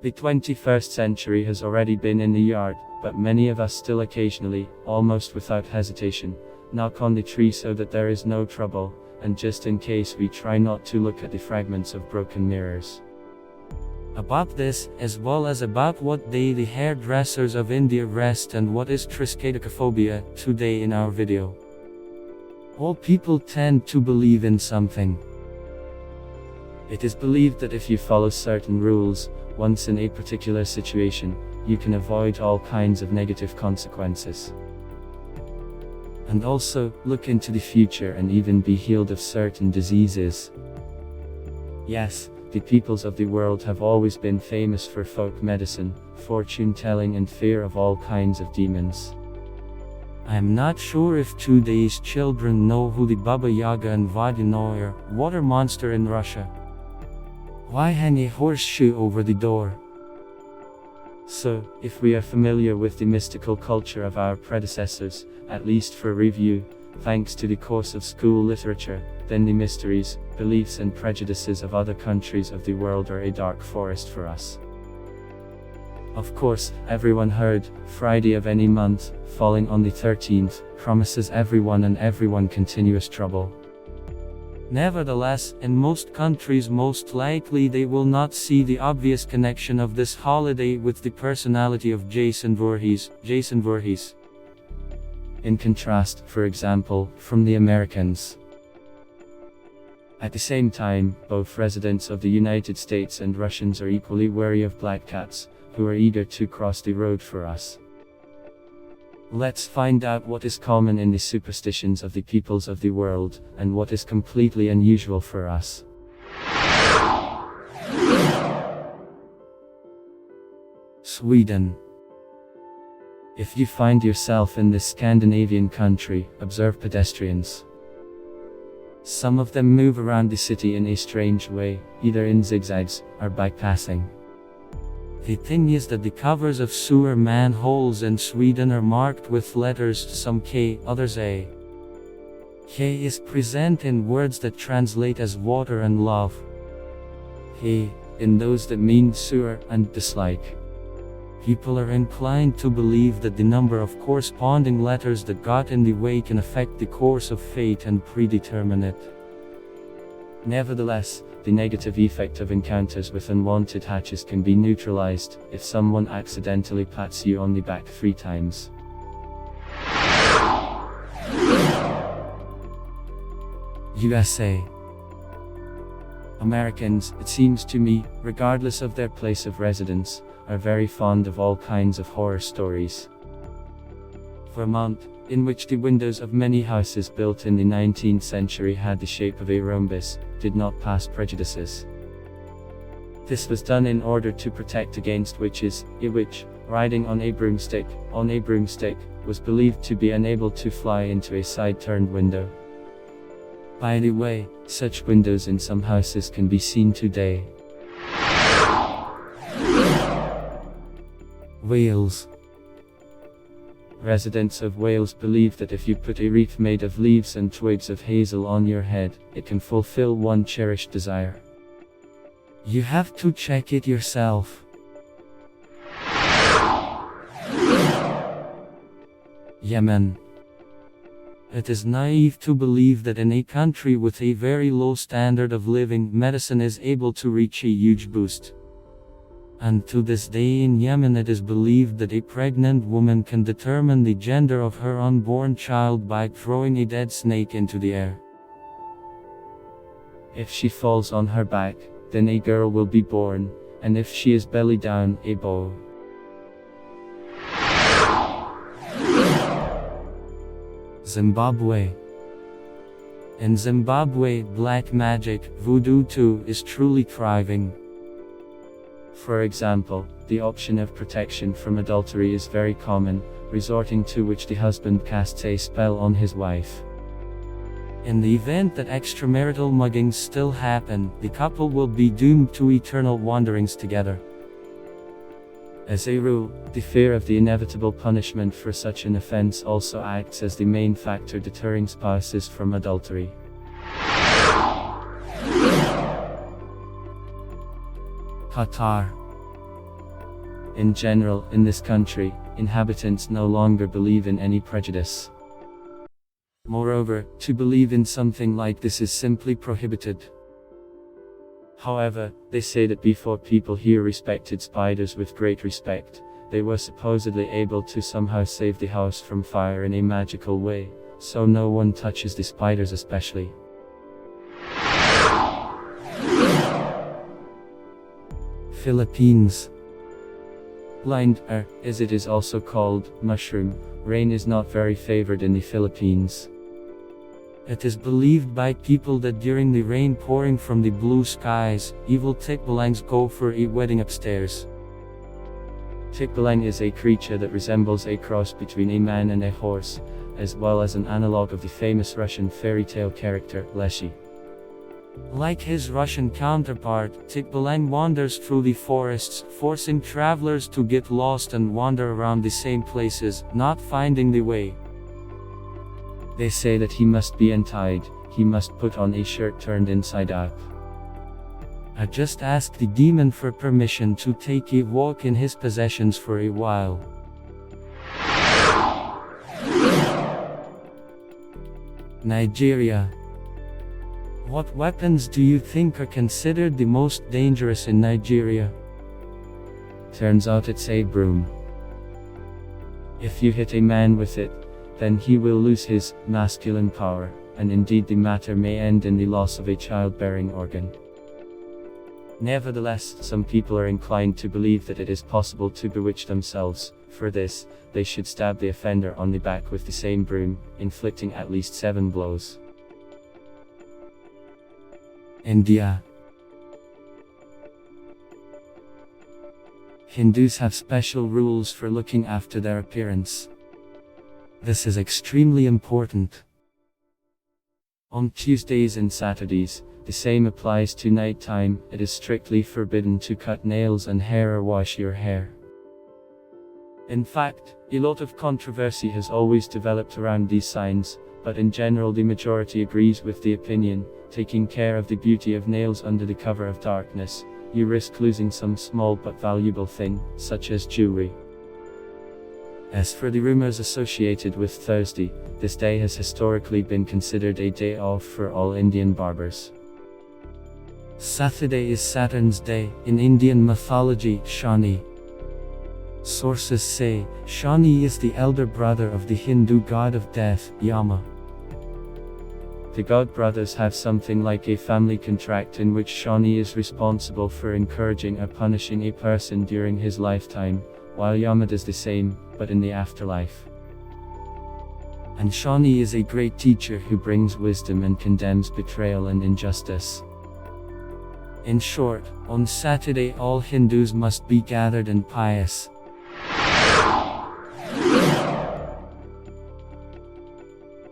The 21st century has already been in the yard, but many of us still occasionally, almost without hesitation, knock on the tree so that there is no trouble, and just in case we try not to look at the fragments of broken mirrors. About this, as well as about what day the hairdressers of India rest and what is triskaidekaphobia, today in our video. All people tend to believe in something. It is believed that if you follow certain rules, once in a particular situation, you can avoid all kinds of negative consequences. And also, look into the future and even be healed of certain diseases. Yes, the peoples of the world have always been famous for folk medicine, fortune telling and fear of all kinds of demons. I am not sure if today's children know who the Baba Yaga and Vodyanoy are, water monster in Russia. Why hang a horseshoe over the door? So, if we are familiar with the mystical culture of our predecessors, at least for review, thanks to the course of school literature, then the mysteries, beliefs and prejudices of other countries of the world are a dark forest for us. Of course, everyone heard, Friday of any month, falling on the 13th, promises everyone and everyone continuous trouble. Nevertheless, in most countries most likely they will not see the obvious connection of this holiday with the personality of Jason Voorhees. In contrast, for example, from the Americans. At the same time, both residents of the United States and Russians are equally wary of black cats, who are eager to cross the road for us. Let's find out what is common in the superstitions of the peoples of the world, and what is completely unusual for us. Sweden. If you find yourself in this Scandinavian country, observe pedestrians. Some of them move around the city in a strange way, either in zigzags, or bypassing. The thing is that the covers of sewer manholes in Sweden are marked with letters, some K, others A. K is present in words that translate as water and love. A, in those that mean sewer and dislike. People are inclined to believe that the number of corresponding letters that got in the way can affect the course of fate and predetermine it. Nevertheless, the negative effect of encounters with unwanted hatches can be neutralized, if someone accidentally pats you on the back 3 times. USA. Americans, it seems to me, regardless of their place of residence, are very fond of all kinds of horror stories. Vermont, in which the windows of many houses built in the 19th century had the shape of a rhombus, did not pass prejudices. This was done in order to protect against witches. A witch, riding on a broomstick, was believed to be unable to fly into a side-turned window. By the way, such windows in some houses can be seen today. Wales. Residents of Wales believe that if you put a wreath made of leaves and twigs of hazel on your head, it can fulfill one cherished desire. You have to check it yourself. Yemen. It is naive to believe that in a country with a very low standard of living, medicine is able to reach a huge boost. And to this day in Yemen it is believed that a pregnant woman can determine the gender of her unborn child by throwing a dead snake into the air. If she falls on her back, then a girl will be born, and if she is belly down, a boy. Zimbabwe. In Zimbabwe, black magic, voodoo too, is truly thriving. For example, the option of protection from adultery is very common, resorting to which the husband casts a spell on his wife. In the event that extramarital muggings still happen, the couple will be doomed to eternal wanderings together. As a rule, the fear of the inevitable punishment for such an offense also acts as the main factor deterring spouses from adultery. Pitar. In general, in this country, inhabitants no longer believe in any prejudice. Moreover, to believe in something like this is simply prohibited. However, they say that before people here respected spiders with great respect, they were supposedly able to somehow save the house from fire in a magical way, so no one touches the spiders especially. Philippines. Blind, or, as it is also called, mushroom, rain is not very favored in the Philippines. It is believed by people that during the rain pouring from the blue skies, evil tikbalangs go for a wedding upstairs. Tikbalang is a creature that resembles a cross between a man and a horse, as well as an analog of the famous Russian fairy tale character, Leshy. Like his Russian counterpart, Tikbalang wanders through the forests, forcing travelers to get lost and wander around the same places, not finding the way. They say that he must be untied, he must put on a shirt turned inside out. I just asked the demon for permission to take a walk in his possessions for a while. Nigeria. What weapons do you think are considered the most dangerous in Nigeria? Turns out it's a broom. If you hit a man with it, then he will lose his masculine power, and indeed the matter may end in the loss of a childbearing organ. Nevertheless, some people are inclined to believe that it is possible to bewitch themselves. For this, they should stab the offender on the back with the same broom, inflicting at least 7 blows. India. Hindus have special rules for looking after their appearance. This is extremely important. On Tuesdays and Saturdays, the same applies to nighttime. It is strictly forbidden to cut nails and hair or wash your hair. In fact, a lot of controversy has always developed around these signs, but in general the majority agrees with the opinion. Taking care of the beauty of nails under the cover of darkness, you risk losing some small but valuable thing, such as jewelry. As for the rumors associated with Thursday, this day has historically been considered a day off for all Indian barbers. Saturday is Saturn's day, in Indian mythology, Shani. Sources say, Shani is the elder brother of the Hindu god of death, Yama. The god brothers have something like a family contract in which Shani is responsible for encouraging or punishing a person during his lifetime, while Yama does the same, but in the afterlife. And Shani is a great teacher who brings wisdom and condemns betrayal and injustice. In short, on Saturday all Hindus must be gathered and pious.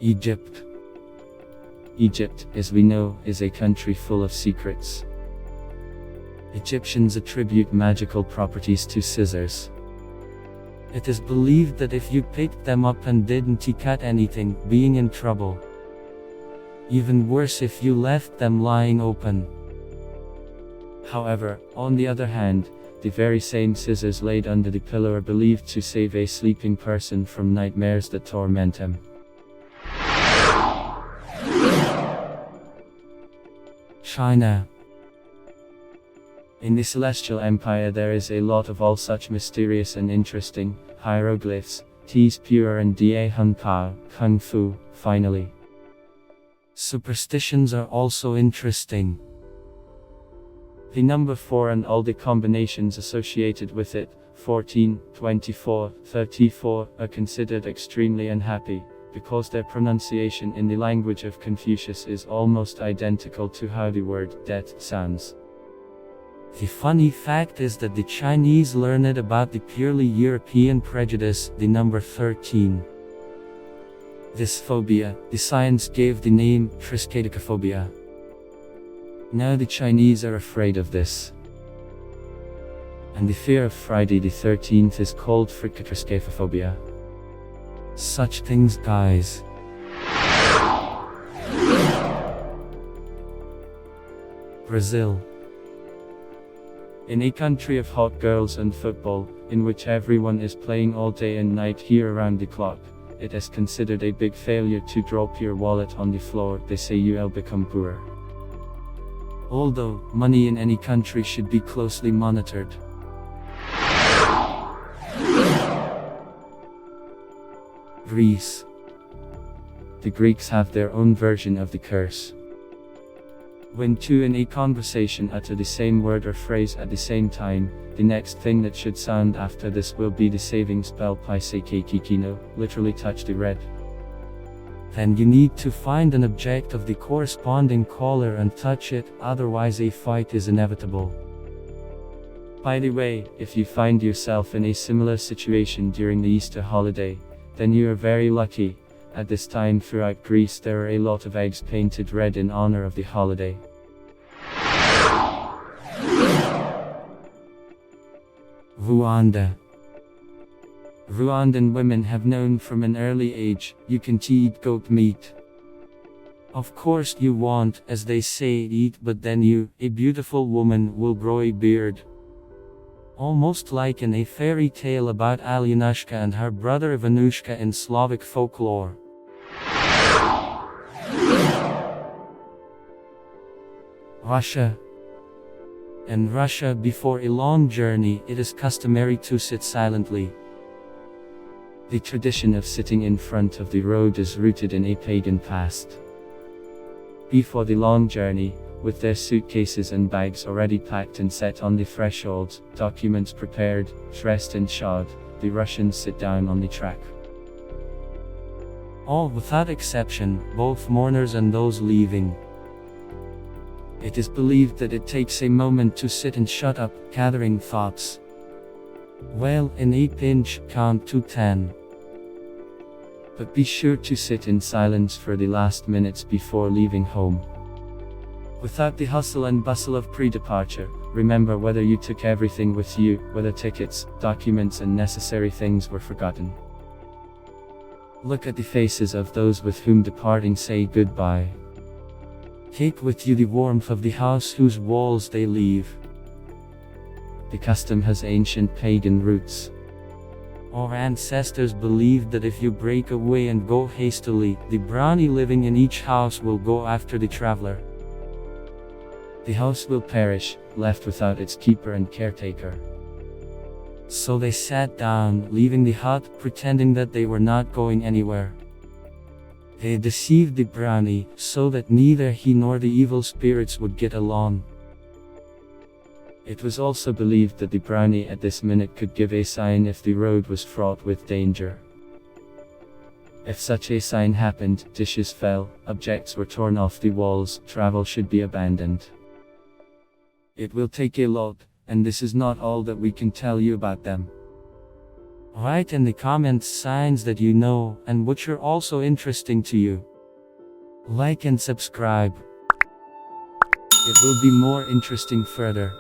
Egypt. Egypt, as we know, is a country full of secrets. Egyptians attribute magical properties to scissors. It is believed that if you picked them up and didn't cut anything, being in trouble. Even worse if you left them lying open. However, on the other hand, the very same scissors laid under the pillow are believed to save a sleeping person from nightmares that torment him. China. In the Celestial Empire there is a lot of all such mysterious and interesting hieroglyphs, T's pure and Da Hun Pao, Kung Fu, finally. Superstitions are also interesting. The number 4 and all the combinations associated with it, 14, 24, 34, are considered extremely unhappy, because their pronunciation in the language of Confucius is almost identical to how the word death sounds. The funny fact is that the Chinese learned about the purely European prejudice, the number 13. This phobia, the science gave the name triskaidekaphobia. Now the Chinese are afraid of this. And the fear of Friday the 13th is called triskaidekaphobia. Such things, guys. Brazil. In a country of hot girls and football, in which everyone is playing all day and night here around the clock, it is considered a big failure to drop your wallet on the floor. They say you'll become poorer. Although, money in any country should be closely monitored. Greece. The Greeks have their own version of the curse. When two in a conversation utter the same word or phrase at the same time, the next thing that should sound after this will be the saving spell Paisekekikino, literally touch the red. Then you need to find an object of the corresponding color and touch it, otherwise a fight is inevitable. By the way, if you find yourself in a similar situation during the Easter holiday, then you are very lucky. At this time throughout Greece there are a lot of eggs painted red in honor of the holiday. Rwanda. Rwandan women have known from an early age, you can't eat goat meat. Of course you won't, as they say, eat, but then you, a beautiful woman, will grow a beard. Almost like in a fairy tale about Alyanushka and her brother Ivanushka in Slavic folklore. Russia. In Russia, before a long journey, it is customary to sit silently. The tradition of sitting in front of the road is rooted in a pagan past. Before the long journey, with their suitcases and bags already packed and set on the thresholds, documents prepared, dressed and shod, the Russians sit down on the track. All without exception, both mourners and those leaving. It is believed that it takes a moment to sit and shut up, gathering thoughts. Well, in a pinch, count to 10. But be sure to sit in silence for the last minutes before leaving home. Without the hustle and bustle of pre-departure, remember whether you took everything with you, whether tickets, documents and necessary things were forgotten. Look at the faces of those with whom departing say goodbye. Take with you the warmth of the house whose walls they leave. The custom has ancient pagan roots. Our ancestors believed that if you break away and go hastily, the brownie living in each house will go after the traveler. The house will perish, left without its keeper and caretaker. So they sat down, leaving the hut, pretending that they were not going anywhere. They deceived the brownie, so that neither he nor the evil spirits would get along. It was also believed that the brownie at this minute could give a sign if the road was fraught with danger. If such a sign happened, dishes fell, objects were torn off the walls, travel should be abandoned. It will take a lot, and this is not all that we can tell you about them. Write in the comments signs that you know, and which are also interesting to you. Like and subscribe. It will be more interesting further.